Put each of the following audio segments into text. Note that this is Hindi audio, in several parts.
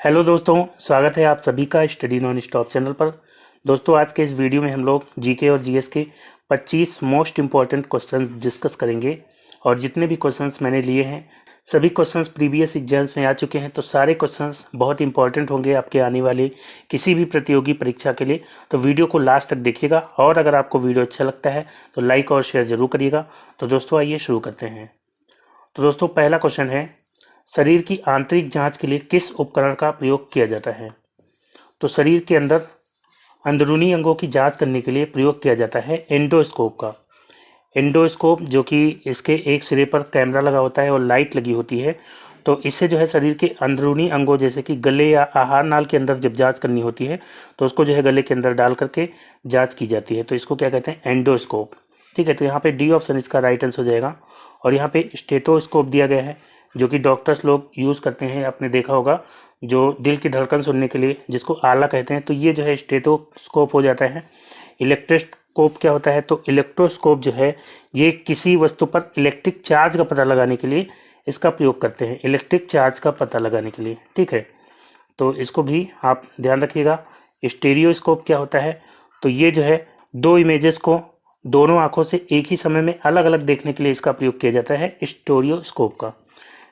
हेलो दोस्तों, स्वागत है आप सभी का स्टडी नॉन स्टॉप चैनल पर। दोस्तों, आज के इस वीडियो में हम लोग जीके और जीएस के 25 मोस्ट इम्पॉर्टेंट क्वेश्चंस डिस्कस करेंगे। और जितने भी क्वेश्चंस मैंने लिए हैं सभी क्वेश्चंस प्रीवियस एग्जाम्स में आ चुके हैं, तो सारे क्वेश्चंस बहुत इंपॉर्टेंट होंगे आपके आने वाले किसी भी प्रतियोगी परीक्षा के लिए। तो वीडियो को लास्ट तक देखिएगा और अगर आपको वीडियो अच्छा लगता है तो लाइक और शेयर जरूर करिएगा। तो दोस्तों आइए शुरू करते हैं। तो दोस्तों पहला क्वेश्चन है, शरीर की आंतरिक जांच के लिए किस उपकरण का प्रयोग किया जाता है? तो शरीर के अंदर अंदरूनी अंगों की जांच करने के लिए प्रयोग किया जाता है एंडोस्कोप का। एंडोस्कोप जो कि इसके एक सिरे पर कैमरा लगा होता है और लाइट लगी होती है। तो इससे जो है शरीर के अंदरूनी अंगों जैसे कि गले या आहार नाल के अंदर जब जांच करनी होती है तो उसको जो है गले के अंदर डाल करके जांच की जाती है। तो इसको क्या कहते हैं? एंडोस्कोप। ठीक है, तो यहाँ पे डी ऑप्शन इसका राइट आंसर हो जाएगा। और यहाँ पे स्टेथोस्कोप दिया गया है जो कि डॉक्टर्स लोग यूज़ करते हैं, आपने देखा होगा, जो दिल की धड़कन सुनने के लिए, जिसको आला कहते हैं। तो ये जो है स्टेथोस्कोप हो जाता है। इलेक्ट्रोस्कोप क्या होता है? तो इलेक्ट्रोस्कोप जो है ये किसी वस्तु पर इलेक्ट्रिक चार्ज का पता लगाने के लिए इसका प्रयोग करते हैं, इलेक्ट्रिक चार्ज का पता लगाने के लिए। ठीक है, तो इसको भी आप ध्यान रखिएगा। स्टेरियोस्कोप क्या होता है? तो ये जो है दो इमेजेस को दोनों आंखों से एक ही समय में अलग अलग देखने के लिए इसका प्रयोग किया जाता है, स्टेरियोस्कोप का।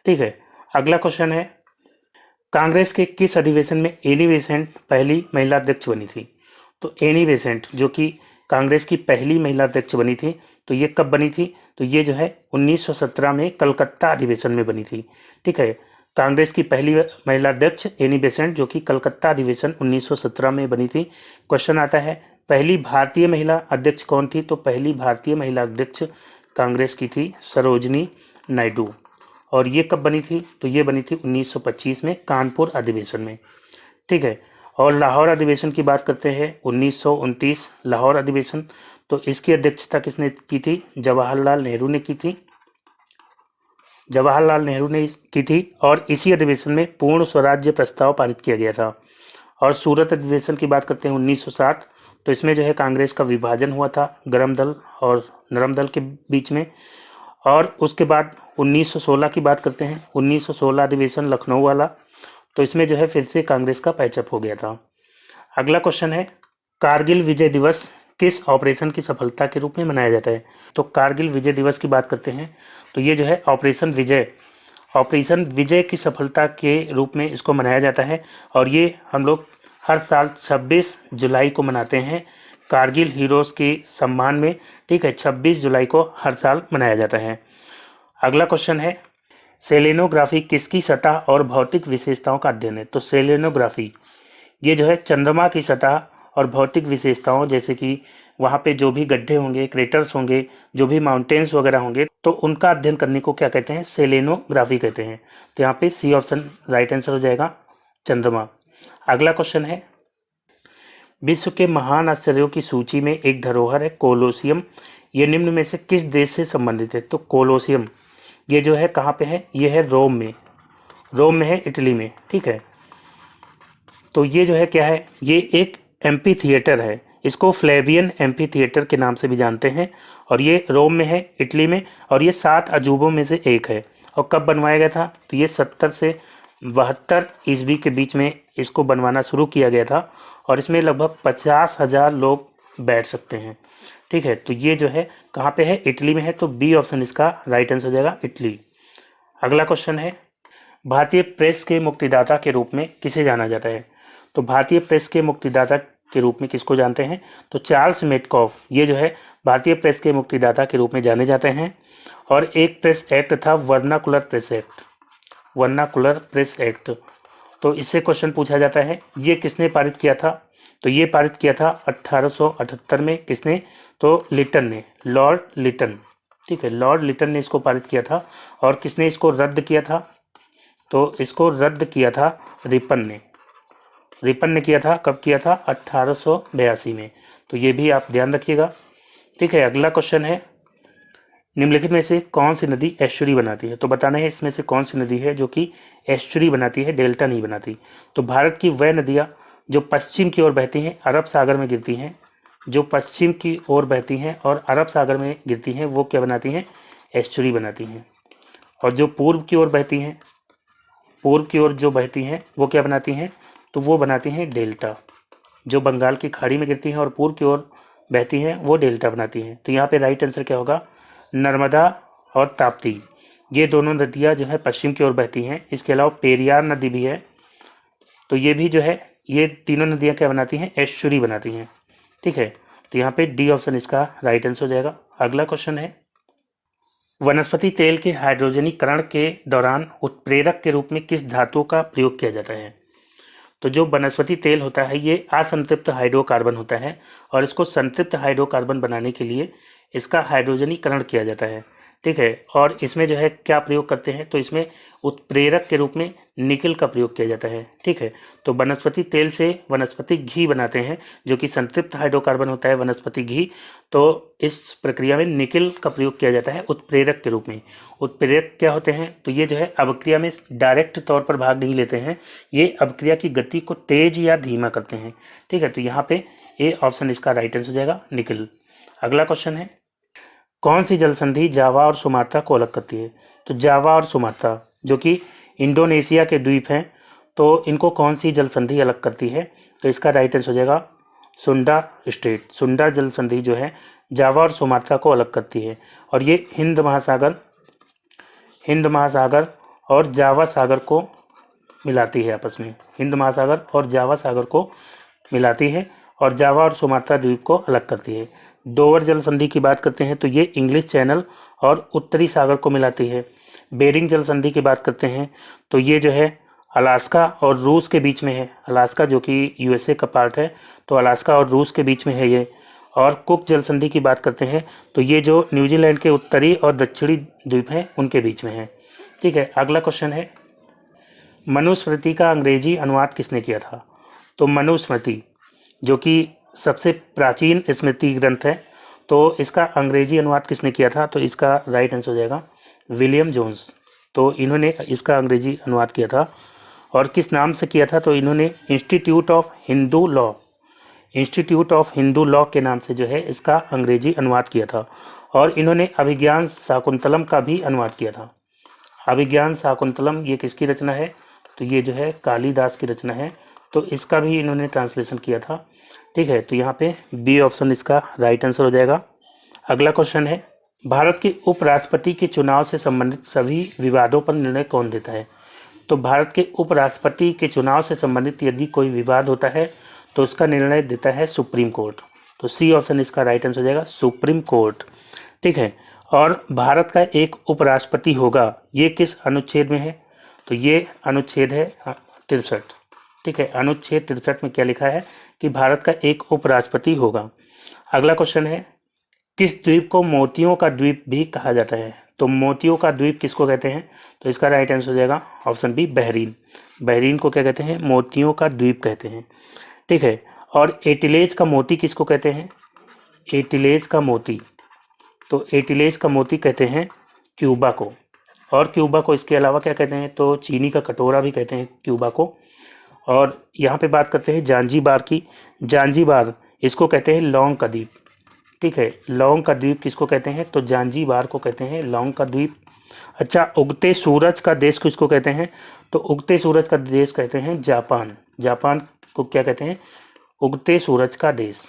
ठीक है, अगला क्वेश्चन है, कांग्रेस के किस अधिवेशन में एनी बेसेंट पहली महिला अध्यक्ष बनी थी? तो एनी बेसेंट जो कि कांग्रेस की पहली महिला अध्यक्ष बनी थी, तो ये कब बनी थी? तो ये जो है 1917 में कलकत्ता अधिवेशन में बनी थी। ठीक है, कांग्रेस की पहली महिला अध्यक्ष एनी बेसेंट जो कि कलकत्ता अधिवेशन 1917 में बनी थी। क्वेश्चन आता है, पहली भारतीय महिला अध्यक्ष कौन थी? तो पहली भारतीय महिला अध्यक्ष कांग्रेस की थी सरोजनी नायडू। और ये कब बनी थी? तो ये बनी थी 1925 में कानपुर अधिवेशन में। ठीक है, और लाहौर अधिवेशन की बात करते हैं, 1929 लाहौर अधिवेशन। तो इसकी अध्यक्षता किसने की थी? जवाहरलाल नेहरू ने की थी। जवाहरलाल नेहरू ने की थी और इसी अधिवेशन में पूर्ण स्वराज्य प्रस्ताव पारित किया गया था। और सूरत अधिवेशन की बात करते हैं 1960। तो इसमें जो है कांग्रेस का विभाजन हुआ था गर्म दल और नरम दल के बीच में। और उसके बाद 1916 की बात करते हैं, 1916 अधिवेशन लखनऊ वाला। तो इसमें जो है फिर से कांग्रेस का पैचअप हो गया था। अगला क्वेश्चन है, कारगिल विजय दिवस किस ऑपरेशन की सफलता के रूप में मनाया जाता है? तो कारगिल विजय दिवस की बात करते हैं, तो ये जो है ऑपरेशन विजय की सफलता के रूप में इसको मनाया जाता है। और ये हम लोग हर साल 26 जुलाई को मनाते हैं कारगिल हीरोज के सम्मान में। ठीक है, 26 जुलाई को हर साल मनाया जाता है। अगला क्वेश्चन है, सेलेनोग्राफी किसकी सतह और भौतिक विशेषताओं का अध्ययन है? तो सेलेनोग्राफी ये जो है चंद्रमा की सतह और भौतिक विशेषताओं, जैसे कि वहाँ पे जो भी गड्ढे होंगे, क्रेटर्स होंगे, जो भी माउंटेन्स वगैरह होंगे, तो उनका अध्ययन करने को क्या कहते हैं? सेलेनोग्राफी कहते हैं। तो यहाँ पे सी ऑप्शन राइट आंसर हो जाएगा, चंद्रमा। अगला क्वेश्चन है, विश्व के महान आश्चर्यों की सूची में एक धरोहर है कोलोसियम, ये निम्न में से किस देश से संबंधित है? तो कोलोसियम ये जो है कहाँ पे है? ये है रोम में है, इटली में। ठीक है, तो ये जो है क्या है? ये एक एम्पी थिएटर है, इसको फ्लेवियन एम्पी थिएटर के नाम से भी जानते हैं। और ये रोम में है, इटली में। और ये 7 अजूबों में से एक है। और कब बनवाया गया था? तो ये 70 से 72 ईस्वी के बीच में इसको बनवाना शुरू किया गया था। और इसमें लगभग 50,000 लोग बैठ सकते हैं। ठीक है, तो ये जो है कहाँ पे है? इटली में है। तो बी ऑप्शन इसका राइट आंसर हो जाएगा, इटली। अगला क्वेश्चन है, भारतीय प्रेस के मुक्तिदाता के रूप में किसे जाना जाता है? तो भारतीय प्रेस के मुक्तिदाता के रूप में किसको जानते हैं? तो चार्ल्स मेटकॉफ ये जो है भारतीय प्रेस के मुक्तिदाता के रूप में जाने जाते हैं। और एक प्रेस एक्ट था वर्नाकुलर प्रेस एक्ट। तो इससे क्वेश्चन पूछा जाता है, ये किसने पारित किया था? तो ये पारित किया था 1878 में। किसने? तो लिटन ने, लॉर्ड लिटन। ठीक है, लॉर्ड लिटन ने इसको पारित किया था। और किसने इसको रद्द किया था? तो इसको रद्द किया था रिपन ने किया था। कब किया था? 1882 में। तो ये भी आप ध्यान रखिएगा। ठीक है, अगला क्वेश्चन है, निम्नलिखित में से कौन सी नदी एस्चुरी बनाती है? तो बताना है इसमें से कौन सी नदी है जो कि एस्चुरी बनाती है, डेल्टा नहीं बनाती। तो भारत की वह नदियाँ जो पश्चिम की ओर बहती हैं, अरब सागर में गिरती हैं, जो पश्चिम की ओर बहती हैं और अरब सागर में गिरती हैं, वो क्या बनाती हैं? एस्चुरी बनाती हैं। और जो पूर्व की ओर बहती हैं, पूर्व की ओर जो बहती हैं वो क्या बनाती हैं, तो वो बनाती हैं डेल्टा। जो बंगाल की खाड़ी में गिरती हैं और पूर्व की ओर बहती हैं वो डेल्टा बनाती हैं। तो यहाँ पे राइट आंसर क्या होगा, नर्मदा और ताप्ती, ये दोनों नदियाँ जो है पश्चिम की ओर बहती हैं। इसके अलावा पेरियार नदी भी है, तो ये भी जो है, ये तीनों नदियाँ क्या बनाती हैं, एस्चुरी बनाती हैं। ठीक है, तो यहाँ पे डी ऑप्शन इसका राइट आंसर हो जाएगा। अगला क्वेश्चन है, वनस्पति तेल के हाइड्रोजनीकरण के दौरान उत्प्रेरक के रूप में किस धातु का प्रयोग किया जाता है। तो जो वनस्पति तेल होता है ये असंतृप्त हाइड्रोकार्बन होता है और इसको संतृप्त हाइड्रोकार्बन बनाने के लिए इसका हाइड्रोजनीकरण किया जाता है। ठीक है, और इसमें जो है क्या प्रयोग करते हैं, तो इसमें उत्प्रेरक के रूप में निकल का प्रयोग किया जाता है। ठीक है, तो वनस्पति तेल से वनस्पति घी बनाते हैं जो कि संतृप्त हाइड्रोकार्बन होता है वनस्पति घी। तो इस प्रक्रिया में निकल का प्रयोग किया जाता है उत्प्रेरक के रूप में। उत्प्रेरक क्या होते हैं, तो ये जो है अभिक्रिया में डायरेक्ट तौर पर भाग नहीं लेते हैं, ये अभिक्रिया की गति को तेज या धीमा करते हैं। ठीक है, तो यहाँ पे ए ऑप्शन इसका राइट आंसर हो जाएगा, निकल। अगला क्वेश्चन है, कौन सी जल संधि जावा और सुमात्रा को अलग करती है। तो जावा और सुमात्रा जो कि इंडोनेशिया के द्वीप हैं, तो इनको कौन सी जल संधि अलग करती है, तो इसका राइट आंसर हो जाएगा सुंडा स्ट्रेट। सुंडा जल संधि जो है जावा और सुमात्रा को अलग करती है और ये हिंद महासागर और जावा सागर को मिलाती है आपस में। हिंद महासागर और जावा सागर को मिलाती है और जावा और सुमात्रा द्वीप को अलग करती है। डोवर जल संधि की बात करते हैं तो ये इंग्लिश चैनल और उत्तरी सागर को मिलाती है। बेरिंग जल संधि की बात करते हैं तो ये जो है अलास्का और रूस के बीच में है। अलास्का जो कि यूएसए का पार्ट है, तो अलास्का और रूस के बीच में है ये। और कुक जल संधि की बात करते हैं तो ये जो न्यूजीलैंड के उत्तरी और दक्षिणी द्वीप हैं उनके बीच में है। ठीक है, अगला क्वेश्चन है, मनुस्मृति का अंग्रेजी अनुवाद किसने किया था। तो मनुस्मृति जो कि सबसे प्राचीन स्मृति ग्रंथ है, तो इसका अंग्रेजी अनुवाद किसने किया था, तो इसका राइट आंसर हो जाएगा विलियम जोन्स। तो इन्होंने इसका अंग्रेजी अनुवाद किया था और किस नाम से किया था, तो इन्होंने इंस्टीट्यूट ऑफ हिंदू लॉ के नाम से जो है इसका अंग्रेजी अनुवाद किया था। और इन्होंने अभिज्ञान शाकुंतलम का भी अनुवाद किया था। अभिज्ञान शाकुंतलम ये किसकी रचना है, तो ये जो है कालिदास की रचना है, तो इसका भी इन्होंने ट्रांसलेशन किया था। ठीक है, तो यहाँ पे बी ऑप्शन इसका राइट आंसर हो जाएगा। अगला क्वेश्चन है, भारत के उपराष्ट्रपति के चुनाव से संबंधित सभी विवादों पर निर्णय कौन देता है। तो भारत के उपराष्ट्रपति के चुनाव से संबंधित यदि कोई विवाद होता है तो उसका निर्णय देता है सुप्रीम कोर्ट। तो सी ऑप्शन इसका राइट आंसर हो जाएगा, सुप्रीम कोर्ट। ठीक है, और भारत का एक उपराष्ट्रपति होगा, ये किस अनुच्छेद में है, तो ये अनुच्छेद है 63। ठीक है, अनुच्छेद 63 में क्या लिखा है कि भारत का एक उपराष्ट्रपति होगा। अगला क्वेश्चन है, किस द्वीप को मोतियों का द्वीप भी कहा जाता है। तो मोतियों का द्वीप किसको कहते हैं, तो इसका राइट आंसर हो जाएगा ऑप्शन बी, बहरीन। बहरीन को क्या कहते हैं, मोतियों का द्वीप कहते हैं। ठीक है, और एटिलेज का मोती किसको कहते हैं, एटिलेज का मोती, तो एटिलेज का मोती कहते हैं क्यूबा को। और क्यूबा को इसके अलावा क्या कहते हैं, तो चीनी का कटोरा भी कहते हैं क्यूबा को। और यहाँ पे बात करते हैं जांजीबार की। जांजीबार इसको कहते हैं लौंग का द्वीप। ठीक है, लौंग का द्वीप किसको कहते हैं, तो जांजीबार को कहते हैं लौंग का द्वीप। अच्छा, उगते सूरज का देश किसको कहते हैं, तो उगते सूरज का देश कहते हैं जापान। जापान को क्या कहते हैं, उगते सूरज का देश।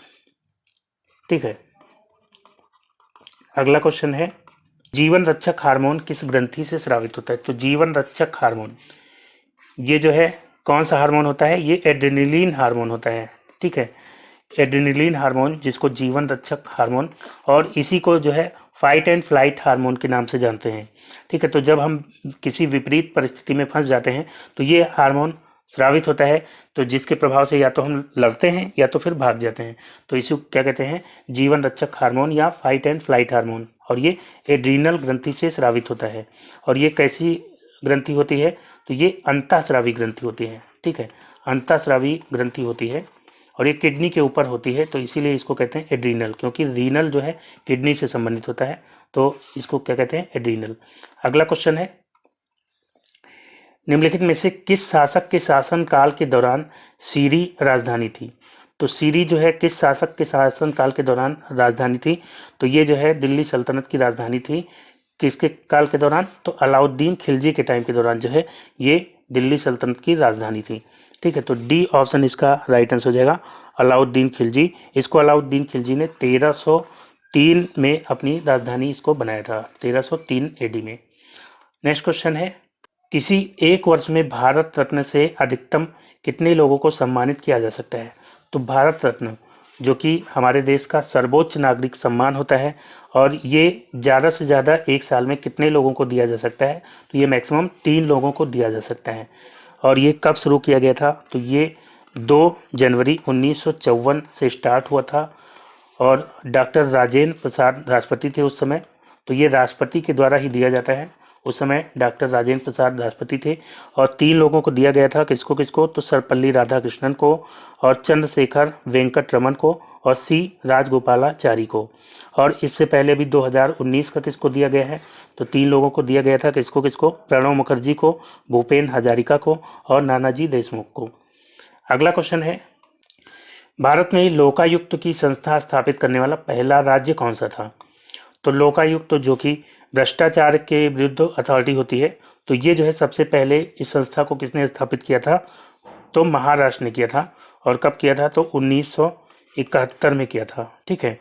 ठीक है, अगला क्वेश्चन है, जीवन रक्षक हार्मोन किस ग्रंथि से स्रावित होता है। तो जीवन रक्षक हार्मोन ये जो है कौन सा हार्मोन होता है, ये एड्रेनलिन हार्मोन होता है। ठीक है, एड्रेनलिन हार्मोन जिसको जीवन रक्षक हार्मोन, और इसी को जो है फाइट एंड फ्लाइट हार्मोन के नाम से जानते हैं। ठीक है, तो जब हम किसी विपरीत परिस्थिति में फंस जाते हैं तो ये हार्मोन स्रावित होता है, तो जिसके प्रभाव से या तो हम लड़ते हैं या तो फिर भाग जाते हैं। तो इसी को क्या कहते हैं, जीवन रक्षक हार्मोन या फाइट एंड फ्लाइट हार्मोन। और ये एड्रीनल ग्रंथि से स्रावित होता है। और ये कैसी ग्रंथि होती है, तो ये अंतःस्रावी ग्रंथि होती है। ठीक है, अंतःस्रावी ग्रंथि होती है और ये किडनी के ऊपर होती है, तो इसीलिए इसको कहते हैं एड्रीनल, क्योंकि रीनल जो है किडनी से संबंधित होता है, तो इसको क्या कहते हैं, एड्रीनल। अगला क्वेश्चन है, निम्नलिखित में से किस शासक के शासन काल के दौरान सीरी राजधानी थी। तो सीरी जो है किस शासक के शासन काल के दौरान राजधानी थी, तो ये जो है दिल्ली सल्तनत की राजधानी थी। किसके काल के दौरान, तो अलाउद्दीन खिलजी के टाइम के दौरान जो है ये दिल्ली सल्तनत की राजधानी थी। ठीक है, तो डी ऑप्शन इसका राइट आंसर हो जाएगा, अलाउद्दीन खिलजी। इसको अलाउद्दीन खिलजी ने 1303 में अपनी राजधानी इसको बनाया था, 1303 एडी में। नेक्स्ट क्वेश्चन है, किसी एक वर्ष में भारत रत्न से अधिकतम कितने लोगों को सम्मानित किया जा सकता है? तो भारत रत्न जो कि हमारे देश का सर्वोच्च नागरिक सम्मान होता है, और ये ज़्यादा से ज़्यादा एक साल में कितने लोगों को दिया जा सकता है? तो ये मैक्सिमम 3 लोगों को दिया जा सकता है। और ये कब शुरू किया गया था? तो ये 2 जनवरी 1954 से स्टार्ट हुआ था, और डॉक्टर राजेंद्र प्रसाद राष्ट्रपति थे उस समय। तो ये राष्ट्रपति के द्वारा ही दिया जाता है। उस समय डॉक्टर राजेंद्र प्रसाद राष्ट्रपति थे, और 3 लोगों को दिया गया था। किसको किसको? तो सर्वपल्ली राधाकृष्णन को, और चंद्रशेखर वेंकट रमन को, और सी राजगोपालाचारी को। और इससे पहले भी 2019 का किसको दिया गया है? तो 3 लोगों को दिया गया था। किसको किसको? प्रणब मुखर्जी को, भूपेन हजारिका को, और नानाजी देशमुख को। अगला क्वेश्चन है, भारत में लोकायुक्त की संस्था स्थापित करने वाला पहला राज्य कौन सा था? तो लोकायुक्त जो कि भ्रष्टाचार के विरुद्ध अथॉरिटी होती है, तो ये जो है सबसे पहले इस संस्था को किसने स्थापित किया था? तो महाराष्ट्र ने किया था। और कब किया था? तो 1971 में किया था। ठीक है,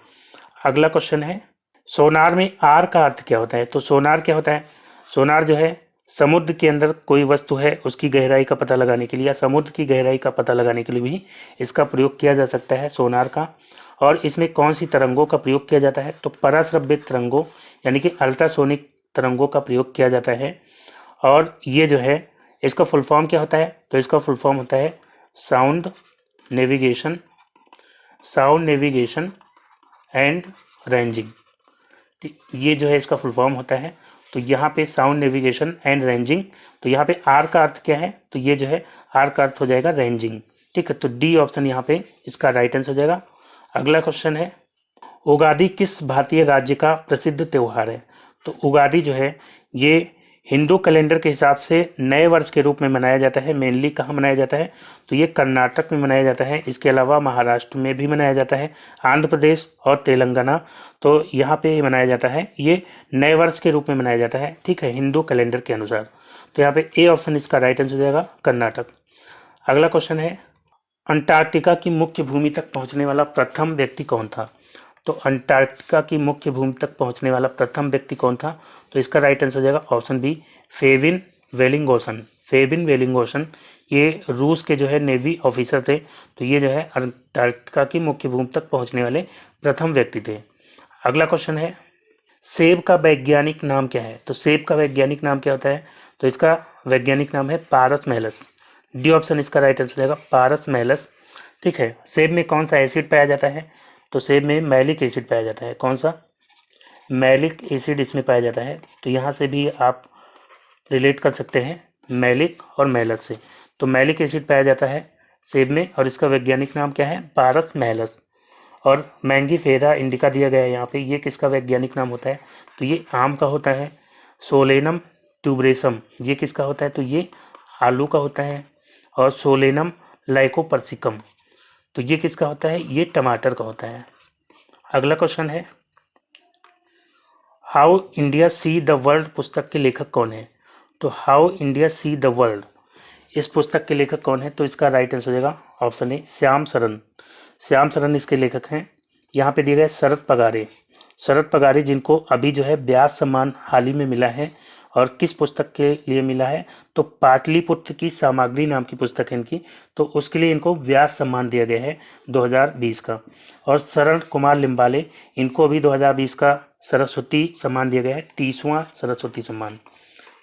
अगला क्वेश्चन है, सोनार में आर का अर्थ क्या होता है? तो सोनार क्या होता है? सोनार जो है समुद्र के अंदर कोई वस्तु है उसकी गहराई का पता लगाने के लिए, या समुद्र की गहराई का पता लगाने के लिए भी इसका प्रयोग किया जा सकता है, सोनार का। और इसमें कौन सी तरंगों का प्रयोग किया जाता है? तो पराश्रव्य तरंगों यानी कि अल्ट्रासोनिक तरंगों का प्रयोग किया जाता है। और ये जो है इसका फुल फॉर्म क्या होता है? तो इसका फुल फॉर्म होता है साउंड नेविगेशन एंड रेंजिंग। ये जो है इसका फुल फॉर्म होता है। तो यहाँ पे साउंड नेविगेशन एंड रेंजिंग, तो यहाँ पे आर का अर्थ क्या है? तो ये जो है आर का अर्थ हो जाएगा रेंजिंग। ठीक है, तो डी ऑप्शन यहाँ पे इसका राइट आंसर हो जाएगा। अगला क्वेश्चन है, उगादि किस भारतीय राज्य का प्रसिद्ध त्यौहार है? तो उगादि जो है ये हिंदू कैलेंडर के हिसाब से नए वर्ष के रूप में मनाया जाता है। मेनली कहाँ मनाया जाता है? तो ये कर्नाटक में मनाया जाता है। इसके अलावा महाराष्ट्र में भी मनाया जाता है, आंध्र प्रदेश और तेलंगाना, तो यहाँ पे मनाया जाता है। ये नए वर्ष के रूप में मनाया जाता है, ठीक है, हिंदू कैलेंडर के अनुसार। तो यहाँ पे ए ऑप्शन इसका राइट आंसर हो जाएगा, कर्नाटक। अगला क्वेश्चन है, अंटार्कटिका की मुख्य भूमि तक पहुँचने वाला प्रथम व्यक्ति कौन था? तो अंटार्कटिका की मुख्य भूमि तक पहुंचने वाला प्रथम व्यक्ति कौन था? तो इसका राइट आंसर हो जाएगा ऑप्शन बी, फेबिन वेलिंगोसन। ये रूस के जो है नेवी ऑफिसर थे। तो ये जो है अंटार्कटिका की मुख्य भूमि तक पहुंचने वाले प्रथम व्यक्ति थे। अगला क्वेश्चन है, सेब का वैज्ञानिक नाम क्या है? तो सेब का वैज्ञानिक नाम क्या होता है? तो इसका वैज्ञानिक नाम है पारस मेलस। डी ऑप्शन इसका राइट आंसर रहेगा, पारस मेलस। ठीक है, सेब में कौन सा एसिड पाया जाता है? तो सेब में मैलिक एसिड पाया जाता है। कौन सा? मैलिक एसिड इसमें पाया जाता है। तो यहाँ से भी आप रिलेट कर सकते हैं मैलिक और मेलस से। तो मैलिक एसिड पाया जाता है सेब में, और इसका वैज्ञानिक नाम क्या है? पारस मेलस। और मैंगीफेरा इंडिका दिया गया है यहाँ पे, ये किसका वैज्ञानिक नाम होता है? तो ये आम का होता है। सोलेनम ट्यूबरेसम ये किसका होता है? तो ये आलू का होता है। और सोलेनम लाइकोपर्सिकम तो ये किसका होता है? ये टमाटर का होता है। अगला क्वेश्चन है, how India see the world पुस्तक के लेखक कौन है? तो how India see the world, इस पुस्तक के लेखक कौन है? तो इसका राइट आंसर हो जाएगा ऑप्शन ए, श्याम सरन इसके लेखक हैं। यहाँ पे दिए गए शरद पगारे जिनको अभी जो है व्यास सम्मान हाल ही में मिला है। और किस पुस्तक के लिए मिला है? तो पाटलिपुत्र की सामग्री नाम की पुस्तक है इनकी, तो उसके लिए इनको व्यास सम्मान दिया गया है 2020 का। और शरण कुमार लिम्बाले, इनको अभी 2020 का सरस्वती सम्मान दिया गया है, 30वां सरस्वती सम्मान।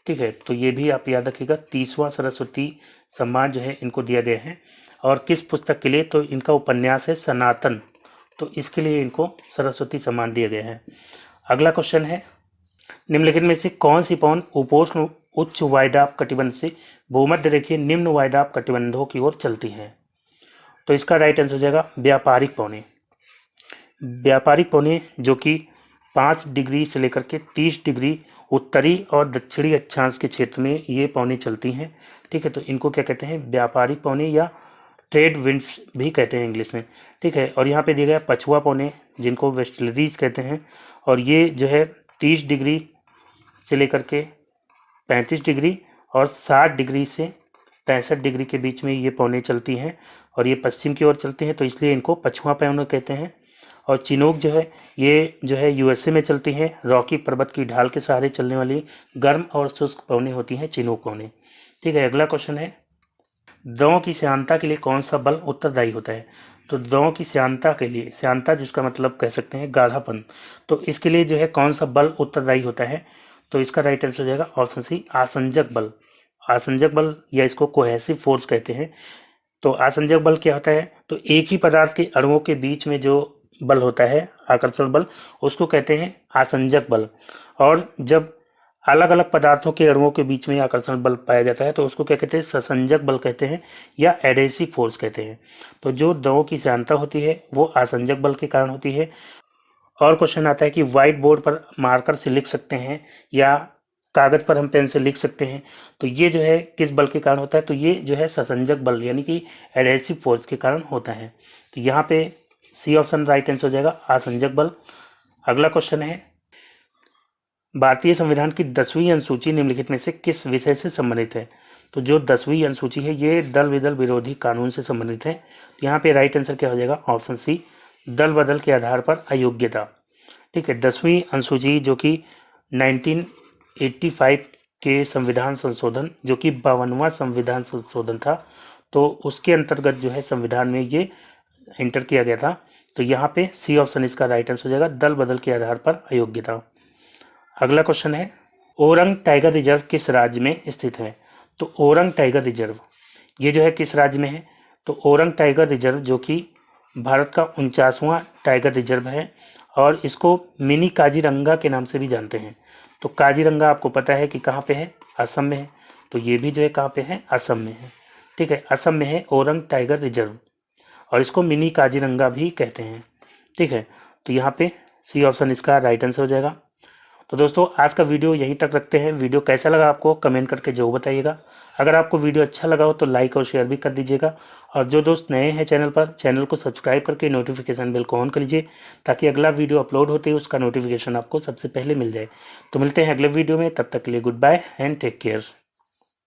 ठीक है, तो ये भी आप याद रखिएगा, 30वां सरस्वती सम्मान जो है इनको दिया गया है। और किस पुस्तक के लिए? तो इनका उपन्यास है सनातन, तो इसके लिए इनको सरस्वती सम्मान दिया गया है। अगला क्वेश्चन है, निम्नलिखित में से कौन सी पवन उपोष्ण उच्च वायदाब कटिबंध से भूमध्य रेखीय निम्न वायदाब कटिबंधों की ओर चलती है? तो इसका राइट आंसर हो जाएगा व्यापारिक पौने जो कि 5 डिग्री से लेकर के 30 डिग्री उत्तरी और दक्षिणी अक्षांश के क्षेत्र में ये पौने चलती हैं। ठीक है, तो इनको क्या कहते हैं? व्यापारिक पौने या ट्रेड विंड्स भी कहते हैं इंग्लिश में। ठीक है, और यहाँ पे दिया गया पछुआ पौने जिनको वेस्टर्लीज कहते हैं, और ये जो है 30 डिग्री से लेकर के 35 डिग्री और 60 डिग्री से 65 डिग्री के बीच में ये पौने चलती हैं और ये पश्चिम की ओर चलती हैं, तो इसलिए इनको पछुआ पौने कहते हैं। और चिनूक जो है ये जो है यूएसए में चलती हैं, रॉकी पर्वत की ढाल के सहारे चलने वाली गर्म और शुष्क पौने होती हैं चिनूक पौने। ठीक है, अगला क्वेश्चन है, द्रवों की श्यानता के लिए कौन सा बल उत्तरदायी होता है? तो द्रवों की श्यानता के लिए, श्यानता जिसका मतलब कह सकते हैं गाढ़ापन, तो इसके लिए जो है कौन सा बल उत्तरदायी होता है? तो इसका राइट आंसर हो जाएगा ऑप्शन सी, आसंजक बल। आसंजक बल या इसको कोहेसिव फोर्स कहते हैं। तो आसंजक बल क्या होता है? तो एक ही पदार्थ के अणुओं के बीच में जो बल होता है, आकर्षण बल, उसको कहते हैं आसंजक बल। और जब अलग अलग पदार्थों के अणुओं के बीच में आकर्षण बल पाया जाता है तो उसको क्या कहते हैं? ससंजक बल कहते हैं या एडेसिव फोर्स कहते हैं। तो जो द्रवों की श्यानता होती है वो आसंजक बल के कारण होती है। और क्वेश्चन आता है कि व्हाइट बोर्ड पर मार्कर से लिख सकते हैं या कागज पर हम पेन से लिख सकते हैं, तो ये जो है किस बल के कारण होता है? तो ये जो है ससंजक बल यानी कि एडेसिव फोर्स के कारण होता है। तो यहाँ पे सी ऑप्शन राइट आंसर हो जाएगा, आसंजक बल। अगला क्वेश्चन है, भारतीय संविधान की 10वीं अनुसूची निम्नलिखित में से किस विषय से संबंधित है? तो जो 10वीं अनुसूची है ये दल विदल विरोधी कानून से संबंधित है। तो यहाँ पे राइट आंसर क्या हो जाएगा? ऑप्शन सी, दल बदल के आधार पर अयोग्यता। ठीक है, 10वीं अनुसूची जो कि 1985 के संविधान संशोधन, जो कि 52वां संविधान संशोधन था, तो उसके अंतर्गत जो है संविधान में ये एंटर किया गया था। तो यहाँ पे सी ऑप्शन इसका राइट आंसर हो जाएगा, दल बदल के आधार पर अयोग्यता। अगला क्वेश्चन है, ओरंग टाइगर रिजर्व किस राज्य में स्थित है? तो ओरंग टाइगर रिजर्व ये जो है किस राज्य में है? तो ओरंग टाइगर रिजर्व जो कि भारत का 49वां टाइगर रिजर्व है और इसको मिनी काजीरंगा के नाम से भी जानते हैं। तो काजीरंगा आपको पता है कि कहाँ पे है? असम में है। तो ये भी जो है कहाँ पे है? असम में है। ठीक है, असम में है ओरंग टाइगर रिजर्व और इसको मिनी काजीरंगा भी कहते हैं। ठीक है, तो यहाँ पे सी ऑप्शन इसका राइट आंसर हो जाएगा। तो दोस्तों आज का वीडियो यहीं तक रखते हैं। वीडियो कैसा लगा आपको कमेंट करके जरूर बताइएगा। अगर आपको वीडियो अच्छा लगा हो तो लाइक और शेयर भी कर दीजिएगा। और जो दोस्त नए हैं चैनल पर, चैनल को सब्सक्राइब करके नोटिफिकेशन बेल को ऑन कर लीजिए ताकि अगला वीडियो अपलोड होते ही उसका नोटिफिकेशन आपको सबसे पहले मिल जाए। तो मिलते हैं अगले वीडियो में, तब तक के लिए goodbye and take care.